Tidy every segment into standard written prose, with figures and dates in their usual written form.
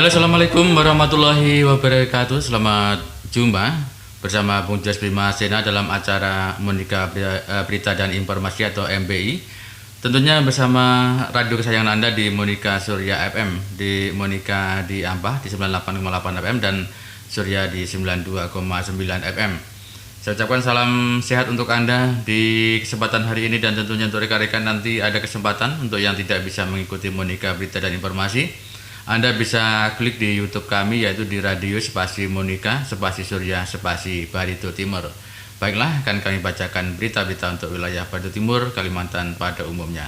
Halo, assalamualaikum warahmatullahi wabarakatuh. Selamat jumpa bersama Bung Jas Bima Sena dalam acara Monika Berita dan Informasi atau MBI. Tentunya bersama radio kesayangan Anda di Monika Surya FM, di Monika di Ampah di 98,8 FM dan Surya di 92,9 FM. Saya ucapkan salam sehat untuk Anda di kesempatan hari ini, dan tentunya untuk rekan-rekan nanti ada kesempatan untuk yang tidak bisa mengikuti Monika Berita dan Informasi. Anda bisa klik di YouTube kami, yaitu di radio spasi Monika spasi Surya spasi Barito Timur. Baiklah, akan kami bacakan berita-berita untuk wilayah Barito Timur, Kalimantan pada umumnya.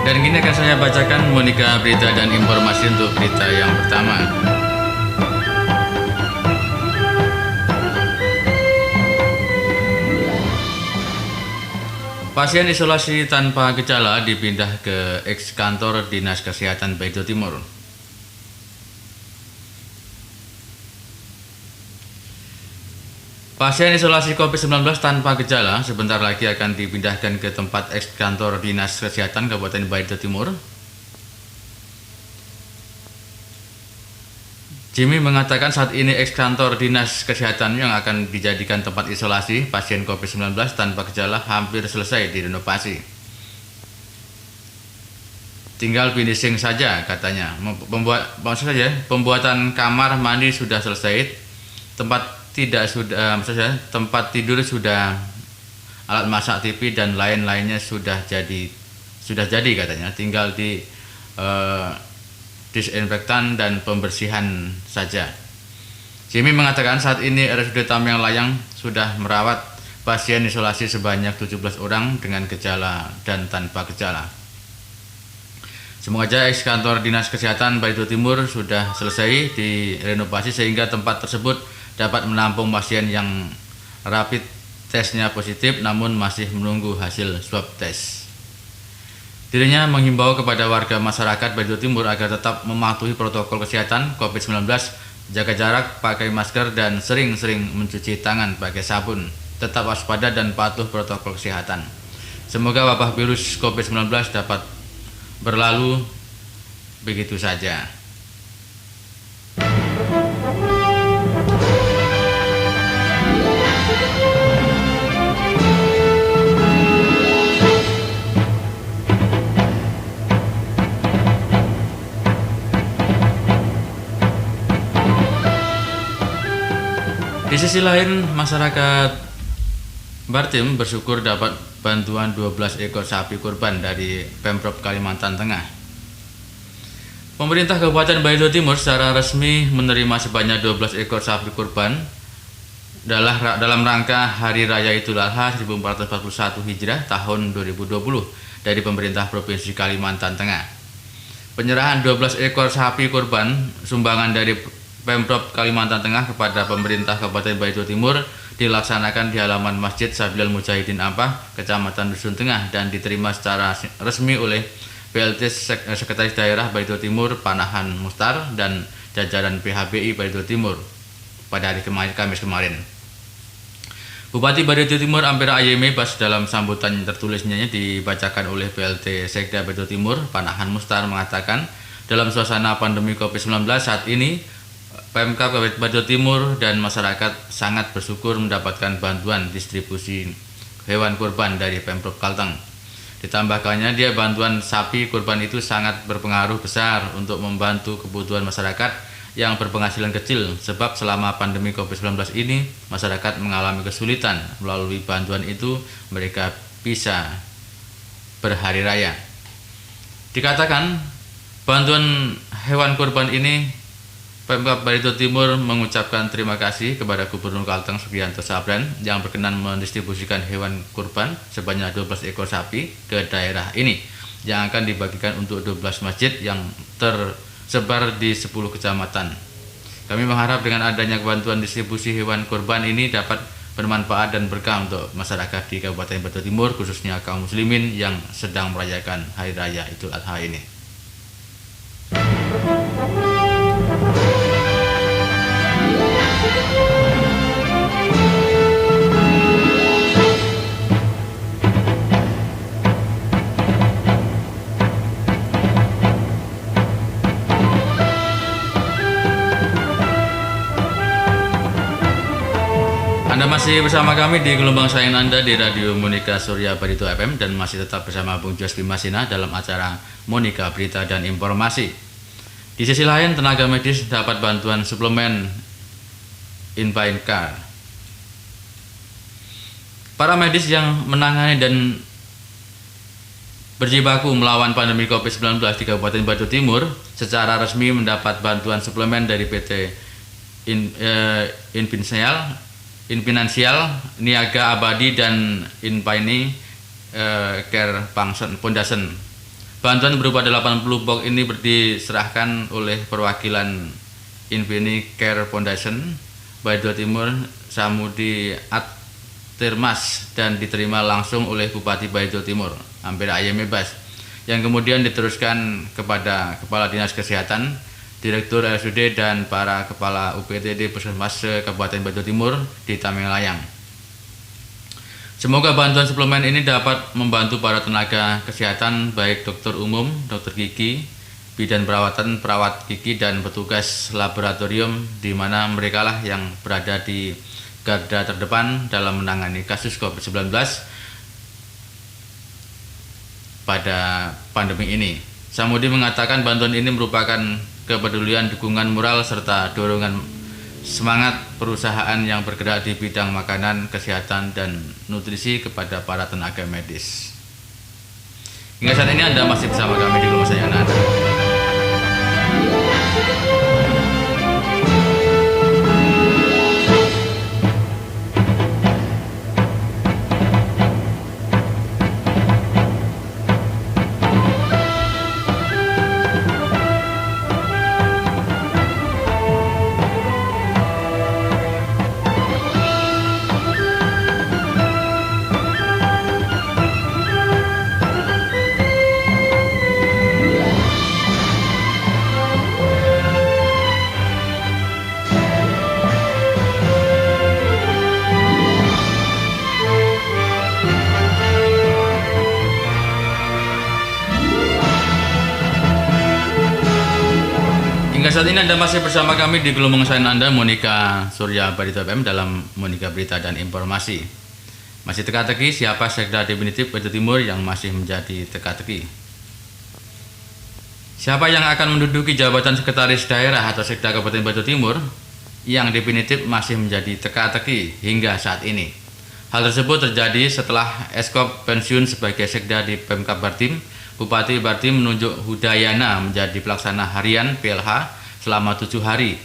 Dan kini akan saya bacakan Monika Berita dan Informasi untuk berita yang pertama. Pasien isolasi tanpa gejala dipindah ke eks kantor Dinas Kesehatan Barito Timur. Pasien isolasi COVID-19 tanpa gejala sebentar lagi akan dipindahkan ke tempat eks kantor Dinas Kesehatan Kabupaten Barito Timur. Jimmy mengatakan saat ini eks kantor Dinas Kesehatan yang akan dijadikan tempat isolasi pasien COVID-19 tanpa gejala hampir selesai direnovasi. Tinggal finishing saja katanya. Pembuatan kamar mandi sudah selesai, tempat tempat tidur sudah, alat masak, TV dan lain-lainnya sudah jadi katanya, tinggal di disinfektan dan pembersihan saja. Jimmy mengatakan saat ini RSUD Tamyang Layang sudah merawat pasien isolasi sebanyak 17 orang dengan gejala dan tanpa gejala. Semoga saja eks kantor Dinas Kesehatan Barito Timur sudah selesai direnovasi sehingga tempat tersebut dapat menampung pasien yang rapid tesnya positif namun masih menunggu hasil swab test. Dirinya menghimbau kepada warga masyarakat Barito Timur agar tetap mematuhi protokol kesehatan COVID-19, jaga jarak, pakai masker, dan sering-sering mencuci tangan pakai sabun. Tetap waspada dan patuh protokol kesehatan. Semoga wabah virus COVID-19 dapat berlalu begitu saja. Di sisi lain, masyarakat Bartim bersyukur dapat bantuan 12 ekor sapi kurban dari Pemprov Kalimantan Tengah. Pemerintah Kabupaten Barito Timur secara resmi menerima sebanyak 12 ekor sapi kurban dalam rangka Hari Raya Idul Adha 1441 Hijrah tahun 2020 dari pemerintah Provinsi Kalimantan Tengah. Penyerahan 12 ekor sapi kurban sumbangan dari Pemprov Kalimantan Tengah kepada pemerintah Kabupaten Barito Timur dilaksanakan di halaman Masjid Sabilal Mujahidin Ampah, Kecamatan Dusun Tengah, dan diterima secara resmi oleh PLT Sekretaris Daerah Barito Timur Panahan Mustar dan jajaran PHBI Barito Timur pada hari Kamis kemarin. Bupati Barito Timur Ampera Ayeme pas dalam sambutan tertulisnya dibacakan oleh PLT Sekda Barito Timur Panahan Mustar mengatakan dalam suasana pandemi COVID-19 saat ini Pemkab Kabupaten Barito Timur dan masyarakat sangat bersyukur mendapatkan bantuan distribusi hewan kurban dari Pemprov Kalteng. Ditambahkannya, bantuan sapi kurban itu sangat berpengaruh besar untuk membantu kebutuhan masyarakat yang berpenghasilan kecil, sebab selama pandemi COVID-19 ini masyarakat mengalami kesulitan. Melalui bantuan itu mereka bisa berhari raya. Dikatakan bantuan hewan kurban ini Pemkab Barito Timur mengucapkan terima kasih kepada Gubernur Kalteng Sugianto Sabran yang berkenan mendistribusikan hewan kurban sebanyak 12 ekor sapi ke daerah ini yang akan dibagikan untuk 12 masjid yang tersebar di 10 kecamatan. Kami mengharap dengan adanya bantuan distribusi hewan kurban ini dapat bermanfaat dan berkah untuk masyarakat di Kabupaten Batu Timur, khususnya kaum muslimin yang sedang merayakan Hari Raya Idul Adha ini. Anda masih bersama kami di gelombang sayangan Anda di Radio Monika Surya Barito FM dan masih tetap bersama Bung Jos Bimasina dalam acara Monika Berita dan Informasi. Di sisi lain, tenaga medis dapat bantuan suplemen Invincare. Para medis yang menangani dan berjibaku melawan pandemi COVID-19 di Kabupaten Batu Timur secara resmi mendapat bantuan suplemen dari PT Infinansial, Niaga Abadi, dan Infini Care Foundation. Bantuan berupa 80 box ini diserahkan oleh perwakilan Infini Care Foundation Batu Timur Samudi Atirmas dan diterima langsung oleh Bupati Batu Timur Ampera Ayamebas, yang kemudian diteruskan kepada Kepala Dinas Kesehatan, Direktur RSUD, dan para kepala UPTD Puskesmas Kabupaten Batu Timur di Tamelajang. Semoga bantuan suplemen ini dapat membantu para tenaga kesehatan baik dokter umum, dokter gigi, bidan perawatan, perawat gigi, dan petugas laboratorium, di mana merekalah yang berada di garda terdepan dalam menangani kasus COVID-19 pada pandemi ini. Samudi mengatakan bantuan ini merupakan kepedulian, dukungan moral, serta dorongan semangat perusahaan yang bergerak di bidang makanan, kesehatan, dan nutrisi kepada para tenaga medis. Hingga saat ini Anda masih bersama kami di Gelombang Sayangan Anda. Hingga saat ini Anda masih bersama kami di gelombang sayangan Anda, Monika Surya Barito FM, dalam Monika Berita dan Informasi. Masih teka-teki siapa sekda definitif Batu Timur yang masih menjadi teka-teki. Siapa yang akan menduduki jabatan sekretaris daerah atau sekda Kabupaten Batu Timur yang definitif masih menjadi teka-teki hingga saat ini. Hal tersebut terjadi setelah Eskop pensiun sebagai sekda di Pemkab Bartim. Bupati Bartim menunjuk Hudayana menjadi pelaksana harian PLH selama 7 hari.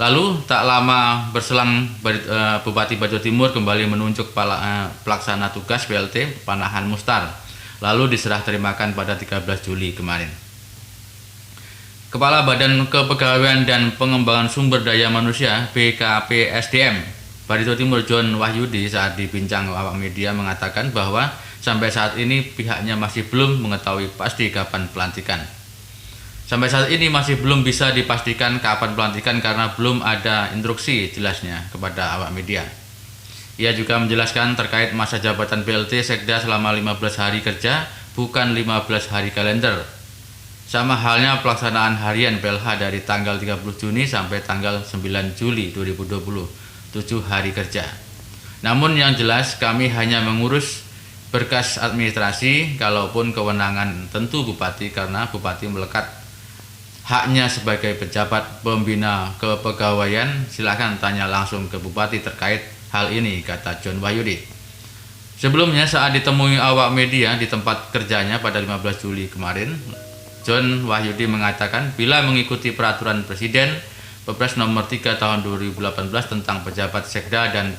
Lalu tak lama berselang Bupati Batu Timur kembali menunjuk pelaksana tugas PLT Panahan Mustar, lalu diserah terimakan pada 13 Juli kemarin. Kepala Badan Kepegawaian dan Pengembangan Sumber Daya Manusia BKPSDM Barito Timur John Wahyudi saat dibincang awak media mengatakan bahwa sampai saat ini pihaknya masih belum mengetahui pasti kapan pelantikan. Sampai saat ini masih belum bisa dipastikan kapan pelantikan karena belum ada instruksi jelasnya kepada awak media. Ia juga menjelaskan terkait masa jabatan PLT Sekda selama 15 hari kerja, bukan 15 hari kalender. Sama halnya pelaksanaan harian PLH dari tanggal 30 Juni sampai tanggal 9 Juli 2020, 7 hari kerja. Namun yang jelas kami hanya mengurus berkas administrasi, kalaupun kewenangan tentu Bupati, karena Bupati melekat haknya sebagai pejabat pembina kepegawaian. Silakan tanya langsung ke Bupati terkait hal ini, kata John Wahyudi. Sebelumnya saat ditemui awak media di tempat kerjanya pada 15 Juli kemarin, John Wahyudi mengatakan bila mengikuti peraturan Presiden Perpres nomor 3 tahun 2018 tentang pejabat Sekda dan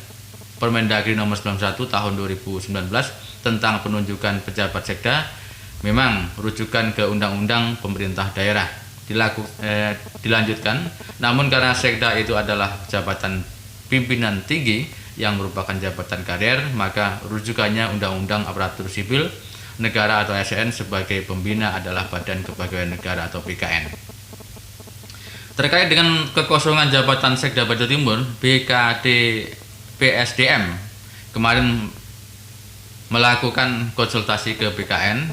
Permendagri nomor 91 tahun 2019 tentang penunjukan pejabat Sekda, memang rujukan ke Undang-Undang Pemerintah Daerah dilanjutkan. Namun karena Sekda itu adalah jabatan pimpinan tinggi yang merupakan jabatan karir, maka rujukannya Undang-Undang Aparatur Sipil Negara atau ASN sebagai pembina adalah Badan Kepegawaian Negara atau BKN. Terkait dengan kekosongan jabatan Sekda Barito Timur, BKD PSDM kemarin melakukan konsultasi ke BKN.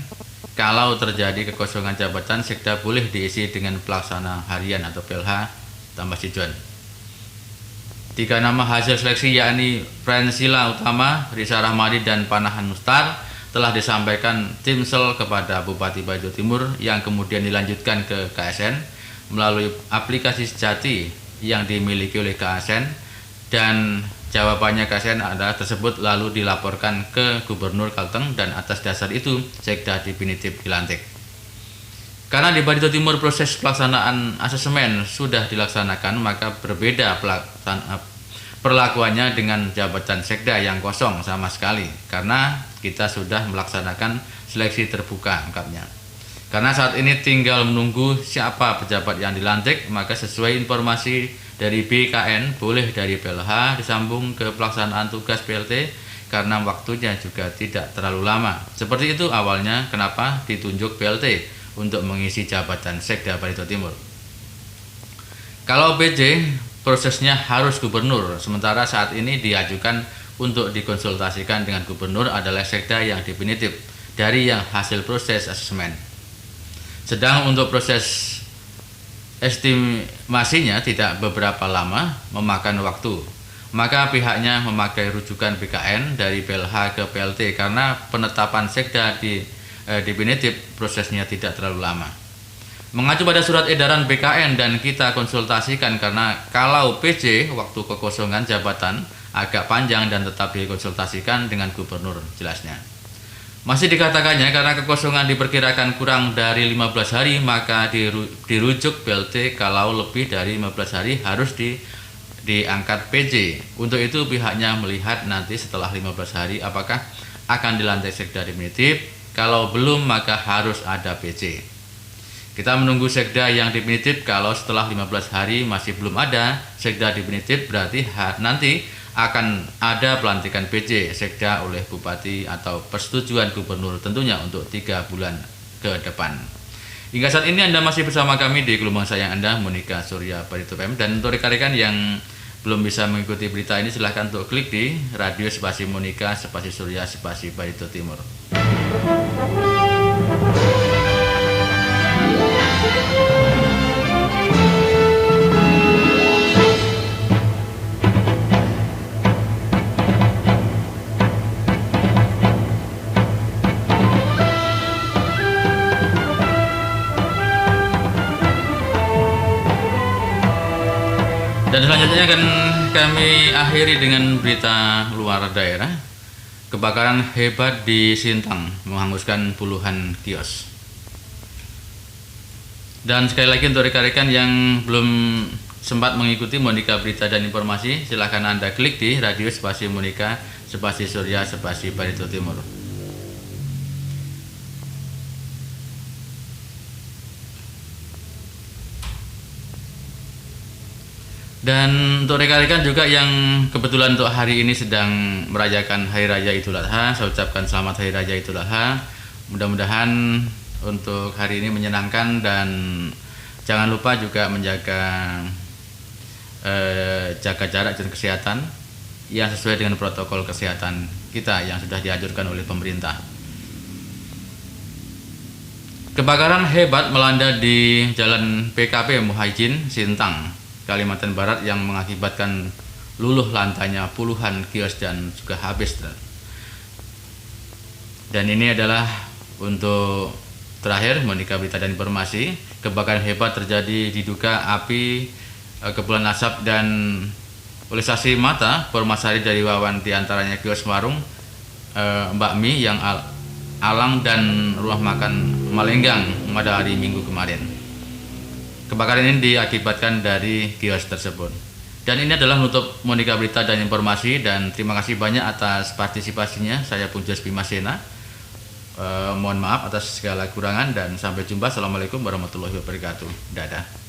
Kalau terjadi kekosongan jabatan, Sekda boleh diisi dengan pelaksana harian atau PLH tambah Sijuan. 3 nama hasil seleksi yakni Fransila Utama, Risa Rahmadi, dan Panahan Mustar telah disampaikan Timsel kepada Bupati Barito Timur yang kemudian dilanjutkan ke KSN melalui aplikasi Sejati yang dimiliki oleh KSN, dan jawabannya KSN adalah tersebut lalu dilaporkan ke Gubernur Kalteng, dan atas dasar itu Sekda definitif dilantik. Karena di Barito Timur proses pelaksanaan asesmen sudah dilaksanakan, maka berbeda perlakuannya dengan jabatan Sekda yang kosong sama sekali, karena kita sudah melaksanakan seleksi terbuka angkatnya. Karena saat ini tinggal menunggu siapa pejabat yang dilantik, maka sesuai informasi dari BKN boleh dari PLH disambung ke pelaksanaan tugas PLT karena waktunya juga tidak terlalu lama. Seperti itu awalnya kenapa ditunjuk PLT untuk mengisi jabatan Sekda Barito Timur. Kalau PJ prosesnya harus gubernur, sementara saat ini diajukan untuk dikonsultasikan dengan gubernur adalah Sekda yang definitif dari yang hasil proses asesmen. Sedang untuk proses estimasinya tidak beberapa lama, memakan waktu. Maka pihaknya memakai rujukan BKN dari PLH ke PLT karena penetapan Sekda definitif prosesnya tidak terlalu lama. Mengacu pada surat edaran BKN dan kita konsultasikan, karena kalau PJ waktu kekosongan jabatan agak panjang dan tetap dikonsultasikan dengan gubernur jelasnya. Masih dikatakannya karena kekosongan diperkirakan kurang dari 15 hari, maka dirujuk PLT, kalau lebih dari 15 hari harus diangkat PJ. Untuk itu pihaknya melihat nanti setelah 15 hari apakah akan dilantik Sekda definitif. Kalau belum maka harus ada PJ. Kita menunggu Sekda yang definitif. Kalau setelah 15 hari masih belum ada Sekda definitif, berarti nanti akan ada pelantikan PJ Sekda oleh Bupati atau persetujuan Gubernur tentunya untuk 3 bulan ke depan. Hingga saat ini Anda masih bersama kami di gelombang sayang Anda, Monika Surya Barito FM. Dan untuk rekan-rekan yang belum bisa mengikuti berita ini, silahkan untuk klik di radio spasi Monika spasi Surya spasi Barito Timur. Dan selanjutnya akan kami akhiri dengan berita luar daerah. Kebakaran hebat di Sintang menghanguskan puluhan kios. Dan sekali lagi untuk rekan-rekan yang belum sempat mengikuti Monika berita dan informasi, silahkan Anda klik di radio spasi Monika spasi Surya spasi Barito Timur. Dan untuk rekan-rekan juga yang kebetulan untuk hari ini sedang merayakan Hari Raya Idul Adha, saya ucapkan selamat Hari Raya Idul Adha. Mudah-mudahan untuk hari ini menyenangkan, dan jangan lupa juga menjaga jaga jarak dan kesehatan yang sesuai dengan protokol kesehatan kita yang sudah dianjurkan oleh pemerintah. Kebakaran hebat melanda di Jalan PKP Muhajin, Sintang, Kalimantan Barat yang mengakibatkan luluh lantainya puluhan kios dan juga habis. Dan ini adalah untuk terakhir Monika berita dan informasi. Kebakaran hebat terjadi diduga api kepulan asap dan oleh saksi mata Permasari dari Wawan, diantaranya kios warung Mbak Mi yang Alang dan rumah makan Malenggang pada hari Minggu kemarin. Kebakaran ini diakibatkan dari kios tersebut. Dan ini adalah menutup Monika berita dan informasi, dan terima kasih banyak atas partisipasinya. Saya Punjas Bimasena. Mohon maaf atas segala kurangan dan sampai jumpa. Assalamualaikum warahmatullahi wabarakatuh. Dadah.